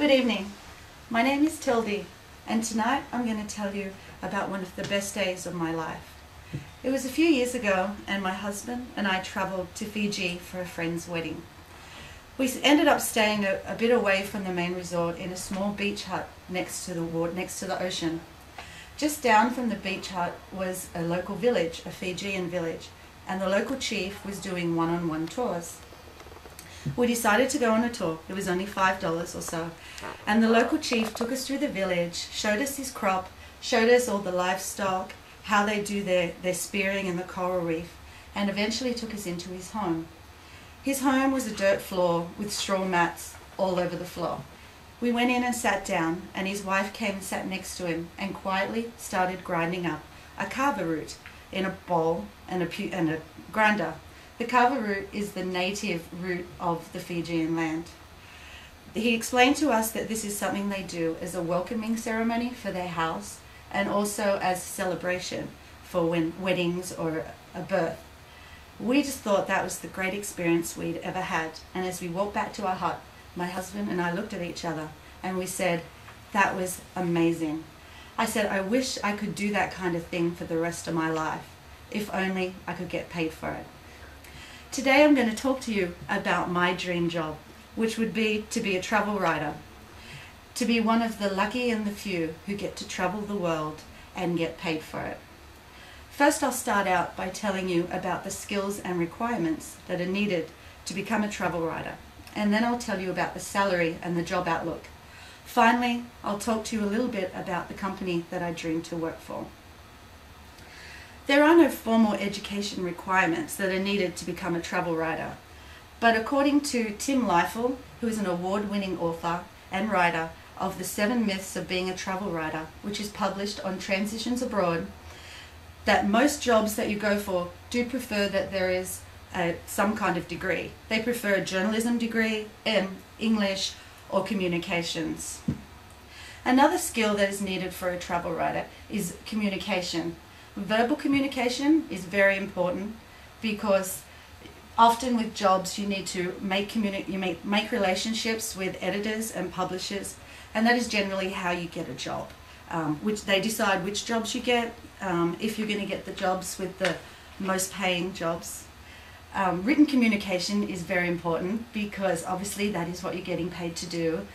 Good evening. My name is Tildy, and tonight I'm going to tell you about one of the best days of my life. It was a few years ago, and my husband and I travelled to Fiji for a friend's wedding. We ended up staying a bit away from the main resort in a small beach hut next to the ocean. Just down from the beach hut was a local village, a Fijian village, and the local chief was doing one-on-one tours. We decided to go on a tour. It was only $5 or so. And the local chief took us through the village, showed us his crop, showed us all the livestock, how they do their spearing in the coral reef, and eventually took us into his home. His home was a dirt floor with straw mats all over the floor. We went in and sat down, and his wife came and sat next to him and quietly started grinding up a kava root in a bowl and a grinder. The kava root is the native root of the Fijian land. He explained to us that this is something they do as a welcoming ceremony for their house and also as a celebration for weddings or a birth. We just thought that was the great experience we'd ever had, and as we walked back to our hut, my husband and I looked at each other and we said, that was amazing. I said, I wish I could do that kind of thing for the rest of my life, if only I could get paid for it. Today I'm going to talk to you about my dream job, which would be to be a travel writer, to be one of the lucky and the few who get to travel the world and get paid for it. First, I'll start out by telling you about the skills and requirements that are needed to become a travel writer, and then I'll tell you about the salary and the job outlook. Finally, I'll talk to you a little bit about the company that I dream to work for. There are no formal education requirements that are needed to become a travel writer, but according to Tim Leifel, who is an award-winning author and writer of The 7 Myths of Being a Travel Writer, which is published on Transitions Abroad, that most jobs that you go for do prefer that there is some kind of degree. They prefer a journalism degree, English, or communications. Another skill that is needed for a travel writer is communication. Verbal communication is very important because often with jobs you need to make relationships with editors and publishers, and that is generally how you get a job. Which they decide which jobs you get, if you're going to get the jobs with the most paying jobs. Written communication is very important because obviously that is what you're getting paid to do.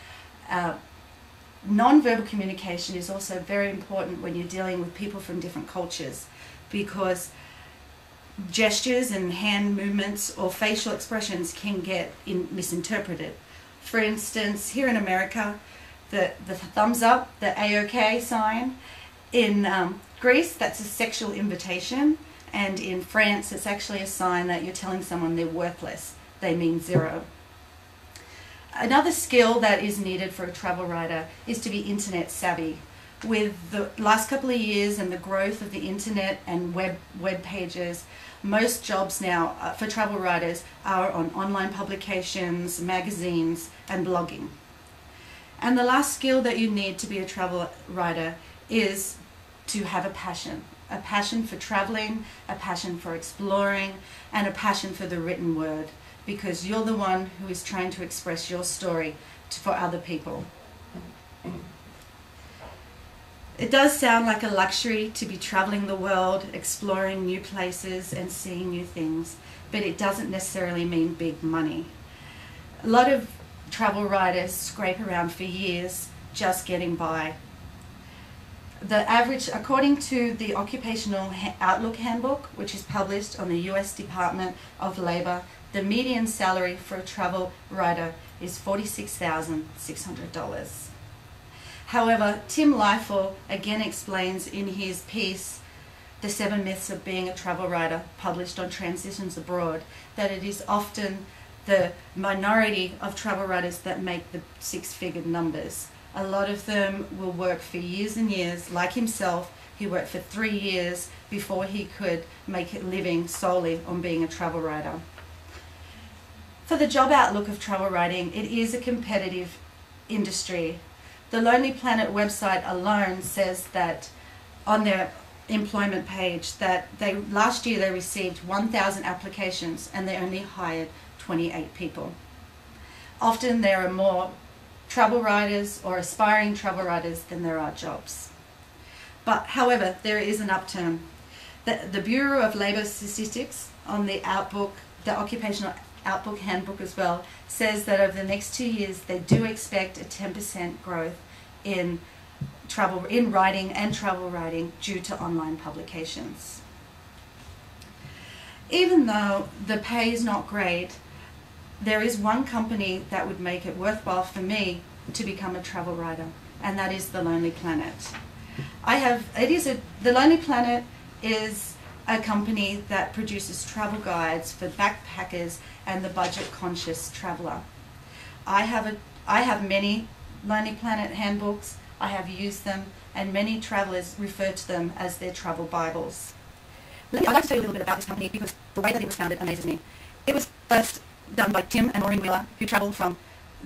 Non-verbal communication is also very important when you're dealing with people from different cultures, because gestures and hand movements or facial expressions can get misinterpreted. For instance, here in America, the thumbs up, the A-OK sign. In Greece, that's a sexual invitation, and in France, it's actually a sign that you're telling someone they're worthless. They mean zero. Another skill that is needed for a travel writer is to be internet savvy. With the last couple of years and the growth of the internet and web pages, most jobs now for travel writers are on online publications, magazines, and blogging. And the last skill that you need to be a travel writer is to have a passion for traveling, a passion for exploring, and a passion for the written word, because you're the one who is trying to express your story for other people. It does sound like a luxury to be traveling the world, exploring new places and seeing new things, but it doesn't necessarily mean big money. A lot of travel writers scrape around for years just getting by. The average, according to the Occupational Outlook Handbook, which is published on the US Department of Labor, the median salary for a travel writer is $46,600. However, Tim Leifel again explains in his piece, The 7 Myths of Being a Travel Writer, published on Transitions Abroad, that it is often the minority of travel writers that make the six-figure numbers. A lot of them will work for years and years, like himself. He worked for 3 years before he could make a living solely on being a travel writer. For the job outlook of travel writing, it is a competitive industry. The Lonely Planet website alone says that on their employment page that last year they received 1,000 applications and they only hired 28 people. Often there are more travel writers or aspiring travel writers than there are jobs. But however, there is an upturn. The Bureau of Labour Statistics on the Outbook, the Occupational Outbook Handbook as well, says that over the next 2 years they do expect a 10% growth in writing and travel writing due to online publications. Even though the pay is not great, there is one company that would make it worthwhile for me to become a travel writer, and that is The Lonely Planet. The Lonely Planet is a company that produces travel guides for backpackers and the budget-conscious traveller. I have many Lonely Planet handbooks. I have used them, and many travellers refer to them as their travel Bibles. I'd like to tell you a little bit about this company because the way that it was founded amazes me. It was first done by Tim and Maureen Wheeler, who travelled from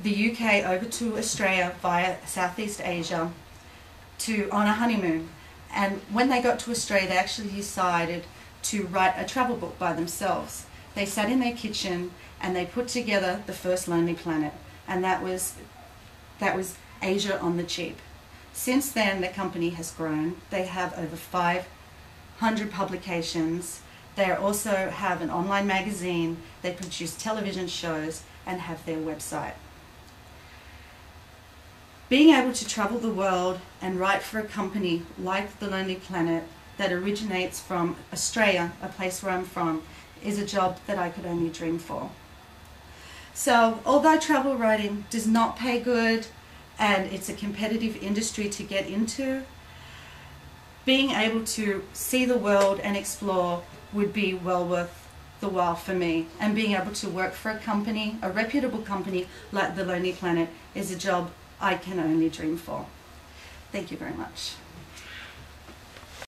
the UK over to Australia via Southeast Asia on a honeymoon. And when they got to Australia, they actually decided to write a travel book by themselves. They sat in their kitchen and they put together the first Lonely Planet, and that was Asia on the Cheap. Since then, the company has grown. They have over 500 publications. They also have an online magazine. They produce television shows and have their website. Being able to travel the world and write for a company like The Lonely Planet that originates from Australia, a place where I'm from, is a job that I could only dream for. So, although travel writing does not pay good and it's a competitive industry to get into, being able to see the world and explore would be well worth the while for me. And being able to work for a company, a reputable company like The Lonely Planet, is a job I can only dream for. Thank you very much.